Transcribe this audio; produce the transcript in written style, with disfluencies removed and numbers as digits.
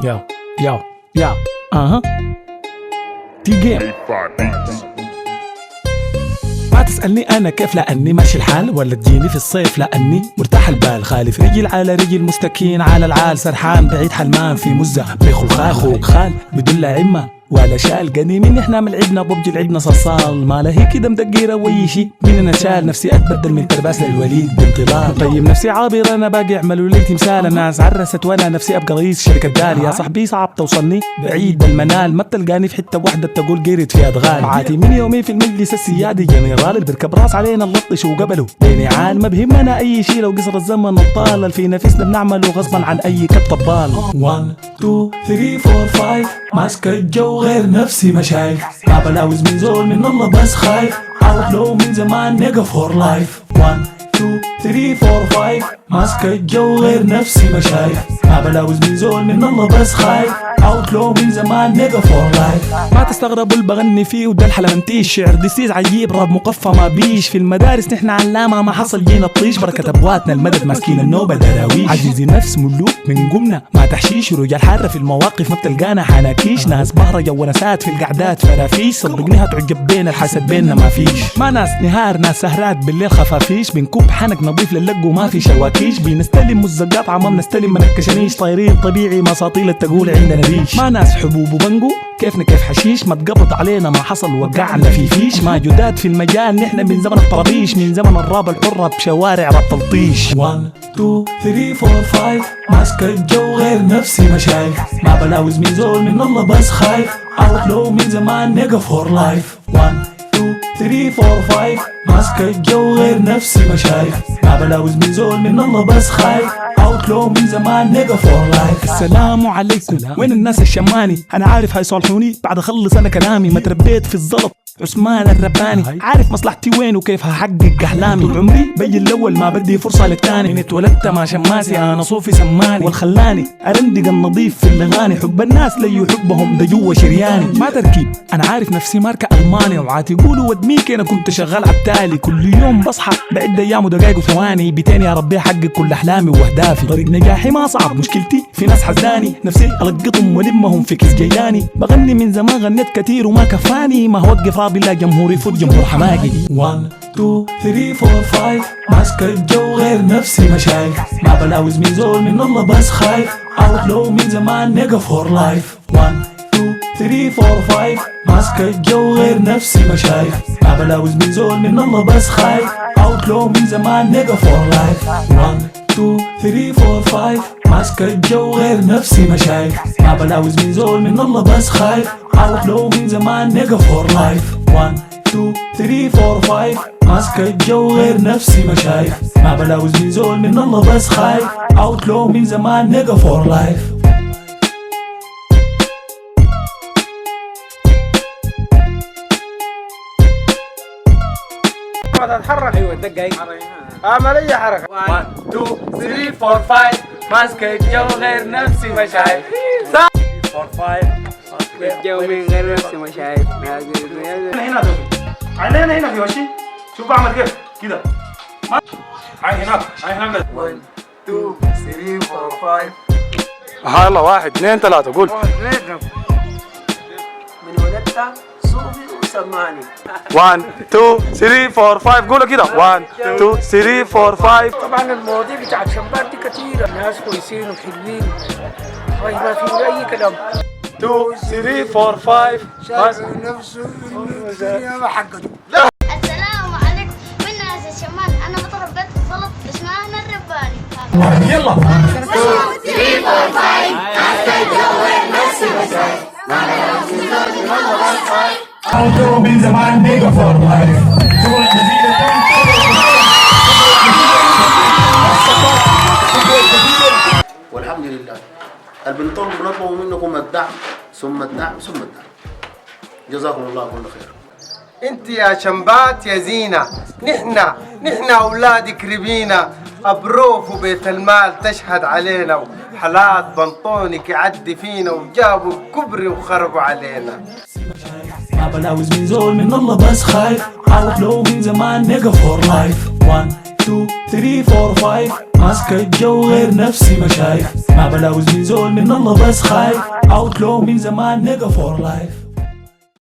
ياو ياو ياو اها تي جيم. ما تسألني أنا كيف لأني ماشي الحال، ولا تجيني في الصيف لأني مرتاح البال، خالف رجل على رجل مستكين على العال، سرحان بعيد حلمان في مزة بخلخال، أخوك خال بدل عمة ولا شال، قديمين احنا من لعبنا ببجي لعبنا صلصال، ما لهي كده مدقيرة وي شي مننا شال، نفسي اتبدل من ترباس للوليد بانطلاق، طيب نفسي عابر انا باقي اعملوا لي تمثال، الناس عرست وانا نفسي ابقى رئيس شركة دال، يا صاحبي صعب توصلني بعيد المنال، ما بتلقاني في حتة واحدة تقول قيرت في ادغال، عاتي من يومين في المجلس السيادي جنرال اللي بيركب راس علينا اللطش وقبله بيني عال، ما بهمنا اي شي لو قصر الزمن الطال، في نفسنا بنعمله غصبا عن اي كب طبال. 1 2 3 4 5 ماسك الجو غير نفسي مشايف، ما بلاوز من زول من الله بس خايف، اوتلو من زمان نيجا فور لايف. 1 2 3 4 5 ماسك الجو غير نفسي مشايف، ما بلاوز من زول من الله بس خايف، اوتلو من زمان نيجا فور لايف. ما تستغربوا اللي بغني فيه وده الحلمنتيش، شعر ديسيز عجيب راب مقفى ما بيش، في المدارس نحن علامة ما حصل جينا الطيش، بركة ابواتنا المدد ماسكين النوبة دراويش، عزيزي نفس ملوك من قمنا ما تحشيش، ورجال حارة في المواقف ما بتلقانا حناكيش، ناس بهرجة ونسات في القعدات فرافيش، صدقني هتعجب بينا الحسد بينا ما فيش، ما ناس نهار ناس سهرات بالليل خفافيش، بنكب حنك نظيف للق وما في شواكيش، بنستلم مزقات عمام نستلم من الكشنيش، طايرين طبيعي ما ساطيل تقول عندنا ريش، ما ناس حبوب وبنجو كيفنا كيف حشيش، ما تقبض علينا ما حصل وقعنا في فيش، ما جداد في المجال نحن من زمن الطرابيش، من زمن الراب الحرة بشوارع راب تلطيش. 1 2 3 4 5 ماسك الجو غير نفسي مشايف، ما بلاوز من زول من الله بس خايف، اوتلو من زمان نيجا فور لايف. 1 2 3 4 5 ماسك الجو غير نفسي مشايف، ما بلاوز من زول من الله بس خايف، اوتلو من زمان نيجا فور لايف. السلام عليكم وين الناس الشماني، انا عارف هيصالحوني بعد اخلص انا كلامي، ما تربيت في الزلط عثمان الرباني، عارف مصلحتي وين وكيف هحقق احلامي، طول عمري بي الاول ما بدي فرصه للتاني، من اتولدت ما شماسي انا صوفي سماني، والخلاني ارندق النظيف في الاغاني، حب الناس لي حبهم ده جوا شرياني، ما تركيب انا عارف نفسي ماركه الماني، وعاتي يقولوا ودميك انا كنت شغال عبتالي، كل يوم بصحى بعد ايام ودقايق وثواني، بيتين يا ربي احقق كل احلامي واهدافي، طريق نجاحي ما صعب مشكلتي في ناس حزاني، نفسي القطهم ولمهم في كيس جيلاني، بغني من زمان غنيت كتير وما كفاني، ما هوقف رابي لا جمهوري فوت جمهور حماقي. 1 2 3 4 5 ماسك الجو غير نفسي مشايف، ما بلاوز من زول من الله بس خايف، اوتلو من زمان نيجا فور لايف. 1 2 3 4 5 ماسك الجو غير نفسي مشايف، ما بلاوز من زول من الله بس خايف، اوتلو من زمان نيجا فور لايف. 1 2 3 4 5 ماسك الجو غير نفسي مشايف، ما بلاوز من زول من الله بس خايف، اوتلو من زمان نيجا فور لايف. 1 2 3 4 5 ماسك الجو غير نفسي مشايف، ما بلاوز من زول من الله بس خايف، اوتلو من زمان نيجا فور لايف. تتحرك. ايوه الدقة اعمل اي حركه. 1 2 3 4 5 ماسك الجو غير نفسي مشايف. 3 4 5 الجو من غير نفسي مشايف. هنا عينينا هنا في وشي، شوف بعمل كيف كده، عين هناك عين هناك. 1 2 3 4 5 يلا 1 2 3 قول. من ولدت صوفي وسماني. 1 2 3 4 5 قولوا كده. 1 2 3 4 5. طبعا المواضيع بتاعت شمبار دي كتيرة، ناس كويسين وحلوين، ما في أي كلام. 2 3 4 5 شايف نفسه الدنيا ما حقته. السلام عليكم من ناس الشمال، انا بطلب بيت الزلط اسمها انا الرباني. يلا 2 3 4 5 اوتلو من زمان نيجا فور لايف. والحمد لله بنطلب منكم الدعم ثم الدعم ثم الدعم. جزاكم الله كل خير. انت يا شمبات يا زينة، نحن اولادك ربينا، ابروف وبيت المال تشهد علينا، وحالات بنطونك يعدي فينا، وجابوا الكبري وخربوا علينا. ما بلاوز من زول من الله بس خايف، اوتلو من زمان نيجا فور لايف. 1 2 3 4 5 ماسكة جو غير نفسي ما شايف، ما بلاوز من زول من الله بس خايف. اوتلو من زمان نيجا فور لايف.